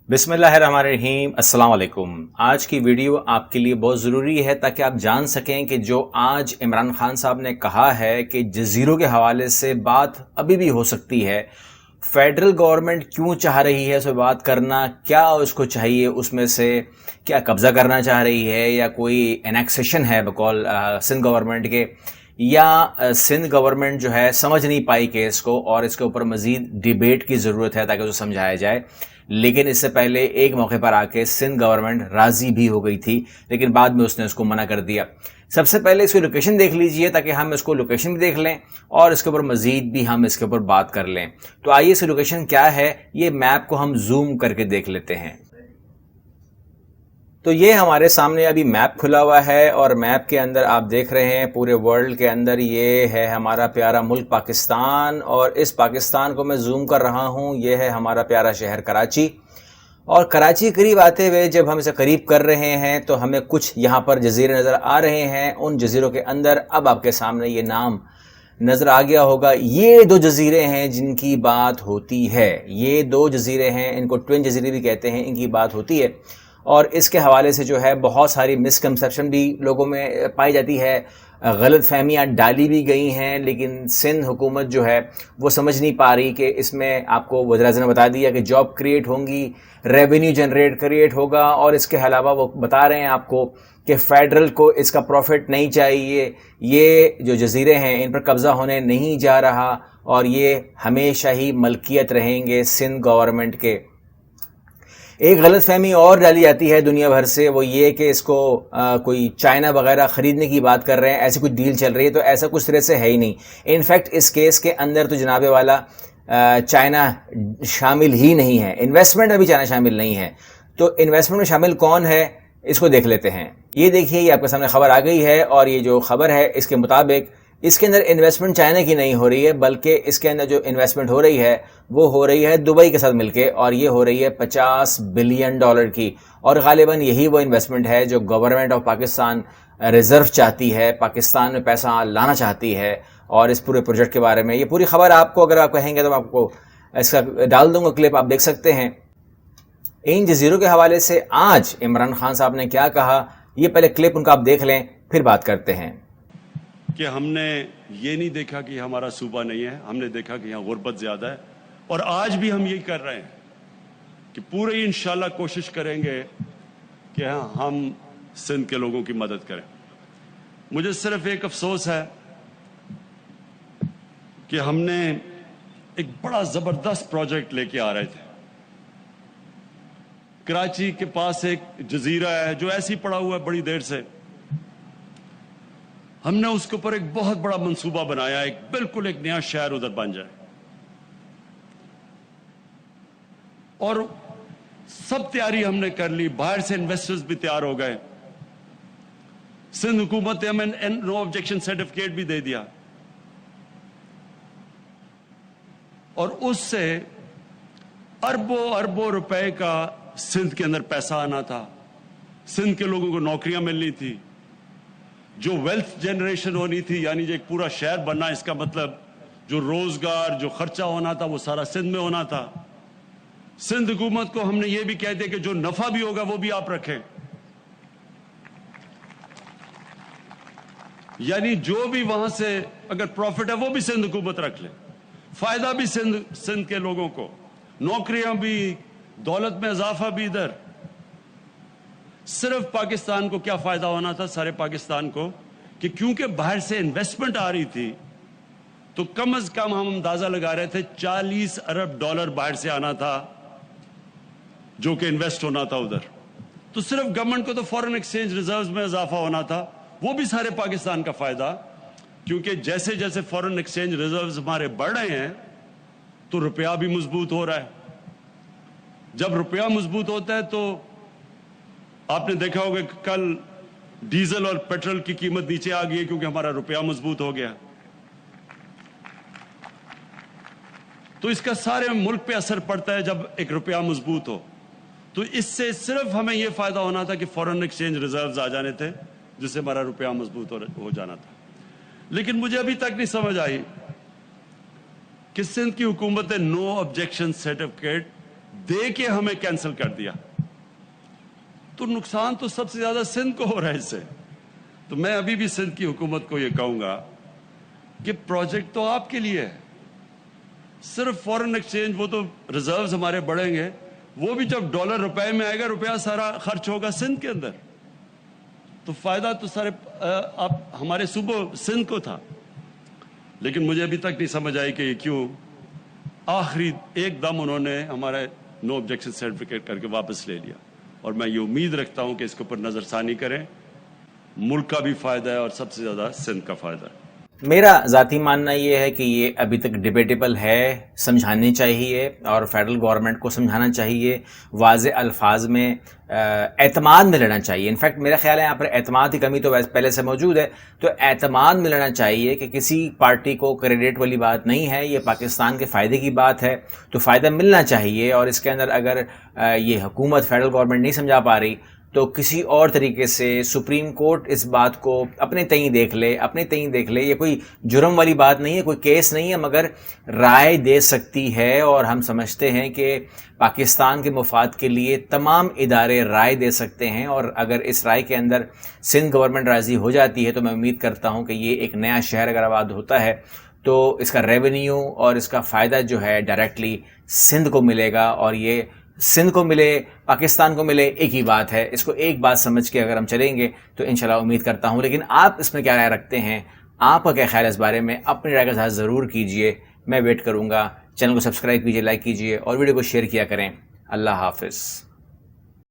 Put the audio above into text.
बिस्मिल्लाहिर्रहमानिर्रहीम। अस्सलाम वालेकुम। आज की वीडियो आपके लिए बहुत ज़रूरी है ताकि आप जान सकें कि जो आज इमरान खान साहब ने कहा है कि जज़ीरों के हवाले से बात अभी भी हो सकती है। फेडरल गवर्नमेंट क्यों चाह रही है उस पर बात करना, क्या उसको चाहिए, उसमें से क्या कब्ज़ा करना चाह रही है या कोई एनेक्सेशन है बकौल सिंध गवर्नमेंट के, या सिंध गवर्नमेंट जो है समझ नहीं पाई केस को और इसके ऊपर मज़ीद डिबेट की ज़रूरत है ताकि उसे समझाया जाए। लेकिन इससे पहले एक मौके पर आके सिंध गवर्नमेंट राज़ी भी हो गई थी, लेकिन बाद में उसने उसको मना कर दिया। सबसे पहले इसकी लोकेशन देख लीजिए ताकि हम इसको लोकेशन भी देख लें और इसके ऊपर मज़ीद भी हम इसके ऊपर बात कर लें। तो आइए इसकी लोकेशन क्या है, ये मैप को हम जूम करके देख लेते हैं। तो ये हमारे सामने अभी मैप खुला हुआ है और मैप के अंदर आप देख रहे हैं पूरे वर्ल्ड के अंदर ये है हमारा प्यारा मुल्क पाकिस्तान, और इस पाकिस्तान को मैं जूम कर रहा हूँ। ये है हमारा प्यारा शहर कराची, और कराची करीब आते हुए जब हम इसे करीब कर रहे हैं तो हमें कुछ यहाँ पर जजीरे नज़र आ रहे हैं। उन जजीरों के अंदर अब आपके सामने ये नाम नज़र आ गया होगा। ये दो जजीरे हैं जिनकी बात होती है, ये दो जजीरे हैं, इनको ट्विन जजीरे भी कहते हैं, इनकी बात होती है। और इसके हवाले से जो है बहुत सारी मिसकंसेप्शन भी लोगों में पाई जाती है, गलत फहमियाँ डाली भी गई हैं, लेकिन सिंध हुकूमत जो है वो समझ नहीं पा रही कि इसमें आपको वज़ीर-ए-आज़म ने बता दिया कि जॉब क्रिएट होंगी, रेवेन्यू जनरेट क्रिएट होगा, और इसके अलावा वो बता रहे हैं आपको कि फ़ेडरल को इसका प्रॉफिट नहीं चाहिए, ये जो जजीरे हैं इन पर कब्ज़ा होने नहीं जा रहा और ये हमेशा ही मलकियत रहेंगे सिंध गवर्नमेंट के। एक गलत फहमी और डाली जाती है दुनिया भर से, वो ये कि इसको कोई चाइना वगैरह ख़रीदने की बात कर रहे हैं, ऐसी कुछ डील चल रही है, तो ऐसा कुछ तरह से है ही नहीं। इनफैक्ट इस केस के अंदर तो जनाबे वाला चाइना शामिल ही नहीं है, इन्वेस्टमेंट में भी चाइना शामिल नहीं है। तो इन्वेस्टमेंट में शामिल कौन है इसको देख लेते हैं। ये देखिए, ये आपके सामने खबर आ गई है, और ये जो खबर है इसके मुताबिक इसके अंदर इन्वेस्टमेंट चाइना की नहीं हो रही है, बल्कि इसके अंदर जो इन्वेस्टमेंट हो रही है वो हो रही है दुबई के साथ मिलके, और ये हो रही है $50 बिलियन की। और गालिबन यही वो इन्वेस्टमेंट है जो गवर्नमेंट ऑफ पाकिस्तान रिज़र्व चाहती है, पाकिस्तान में पैसा लाना चाहती है। और इस पूरे प्रोजेक्ट के बारे में ये पूरी खबर आपको, अगर आप कहेंगे तो आपको इसका डाल दूंगा क्लिप, आप देख सकते हैं। इन जजीरों के हवाले से आज इमरान खान साहब ने क्या कहा, ये पहले क्लिप उनका आप देख लें, फिर बात करते हैं। कि हमने ये नहीं देखा कि हमारा सूबा नहीं है, हमने देखा कि यहाँ गुर्बत ज़्यादा है, और आज भी हम यही कर रहे हैं कि पूरे इंशाल्लाह कोशिश करेंगे कि हाँ हम सिंध के लोगों की मदद करें। मुझे सिर्फ एक अफसोस है कि हमने एक बड़ा ज़बरदस्त प्रोजेक्ट लेके आ रहे थे। कराची के पास एक जजीरा है जो ऐसे ही पड़ा हुआ है बड़ी देर से, हमने उसके ऊपर एक बहुत बड़ा मंसूबा बनाया, एक बिल्कुल एक नया शहर उधर बन जाए, और सब तैयारी हमने कर ली, बाहर से इन्वेस्टर्स भी तैयार हो गए, सिंध हुकूमत ने हमें नो ऑब्जेक्शन सर्टिफिकेट भी दे दिया, और उससे अरबों अरबों रुपए का सिंध के अंदर पैसा आना था, सिंध के लोगों को नौकरियां मिलनी थी, जो वेल्थ जनरेशन होनी थी, यानी जो एक पूरा शहर बनना, इसका मतलब जो रोजगार जो खर्चा होना था वो सारा सिंध में होना था। सिंध हुकूमत को हमने ये भी कह दिया कि जो नफा भी होगा वो भी आप रखें, यानी जो भी वहां से अगर प्रॉफिट है वो भी सिंध हुकूमत रख ले, फायदा भी सिंध के लोगों को, नौकरियां भी, दौलत में इजाफा भी इधर। सिर्फ पाकिस्तान को क्या फायदा होना था, सारे पाकिस्तान को, कि क्योंकि बाहर से इन्वेस्टमेंट आ रही थी तो कम से कम हम अंदाजा लगा रहे थे $40 अरब बाहर से आना था जो कि इन्वेस्ट होना था उधर। तो सिर्फ गवर्नमेंट को तो फॉरेन एक्सचेंज रिजर्व्स में इजाफा होना था, वो भी सारे पाकिस्तान का फायदा, क्योंकि जैसे जैसे फॉरेन एक्सचेंज रिजर्व्स हमारे बढ़ रहे हैं तो रुपया भी मजबूत हो रहा है। जब रुपया मजबूत होता है तो आपने देखा होगा कि कल डीजल और पेट्रोल की कीमत नीचे आ गई है क्योंकि हमारा रुपया मजबूत हो गया। तो इसका सारे मुल्क पे असर पड़ता है जब एक रुपया मजबूत हो। तो इससे सिर्फ हमें यह फायदा होना था कि फॉरेन एक्सचेंज रिजर्व्स आ जाने थे, जिससे हमारा रुपया मजबूत हो जाना था। लेकिन मुझे अभी तक नहीं समझ आई कि सिंध की हुकूमत ने नो ऑब्जेक्शन सर्टिफिकेट दे के हमें कैंसिल कर दिया, तो नुकसान तो सबसे ज्यादा सिंध को हो रहा है इससे। तो मैं अभी भी सिंध की हुकूमत को ये कहूंगा कि प्रोजेक्ट तो आपके लिए है, सिर्फ फॉरेन एक्सचेंज, वो तो रिजर्व्स हमारे बढ़ेंगे, वो भी जब डॉलर रुपए में आएगा, रुपया सारा खर्च होगा सिंध के अंदर, तो फायदा तो सारे आप हमारे सूबे सिंध को था। लेकिन मुझे अभी तक नहीं समझ आई कि क्यों आखिरी एकदम उन्होंने हमारे नो ऑब्जेक्शन सर्टिफिकेट करके वापस ले लिया। और मैं ये उम्मीद रखता हूं कि इसके ऊपर नजरसानी करें, मुल्क का भी फायदा है और सबसे ज्यादा सिंध का फायदा है। मेरा ज़ाती मानना ये है कि ये अभी तक डिबेटेबल है, समझानी चाहिए और फेडरल गवर्नमेंट को समझाना चाहिए, वाज़े अल्फाज में एतमाद में लेना चाहिए। इनफैक्ट मेरा ख्याल है यहाँ पर एतमाद की कमी तो वैसे पहले से मौजूद है, तो एतमाद में लेना चाहिए कि किसी पार्टी को क्रेडिट वाली बात नहीं है, ये पाकिस्तान के फ़ायदे की बात है, तो फ़ायदा मिलना चाहिए। और इसके अंदर अगर ये हुकूमत फेडरल गवर्नमेंट नहीं समझा पा रही तो किसी और तरीके से सुप्रीम कोर्ट इस बात को अपने तईं देख ले। ये कोई जुर्म वाली बात नहीं है, कोई केस नहीं है, मगर राय दे सकती है। और हम समझते हैं कि पाकिस्तान के मुफाद के लिए तमाम इदारे राय दे सकते हैं, और अगर इस राय के अंदर सिंध गवर्नमेंट राज़ी हो जाती है तो मैं उम्मीद करता हूँ कि ये एक नया शहर अगर आबाद होता है तो इसका रेवेन्यू और इसका फ़ायदा जो है डायरेक्टली सिंध को मिलेगा। और ये सिंध को मिले, पाकिस्तान को मिले, एक ही बात है। इसको एक बात समझ के अगर हम चलेंगे तो इंशाल्लाह उम्मीद करता हूँ। लेकिन आप इसमें क्या राय रखते हैं, आपका क्या ख्याल है इस बारे में, अपनी राय का इज़हार ज़रूर कीजिए, मैं वेट करूँगा। चैनल को सब्सक्राइब कीजिए, लाइक कीजिए और वीडियो को शेयर किया करें। अल्लाह हाफ़िज़।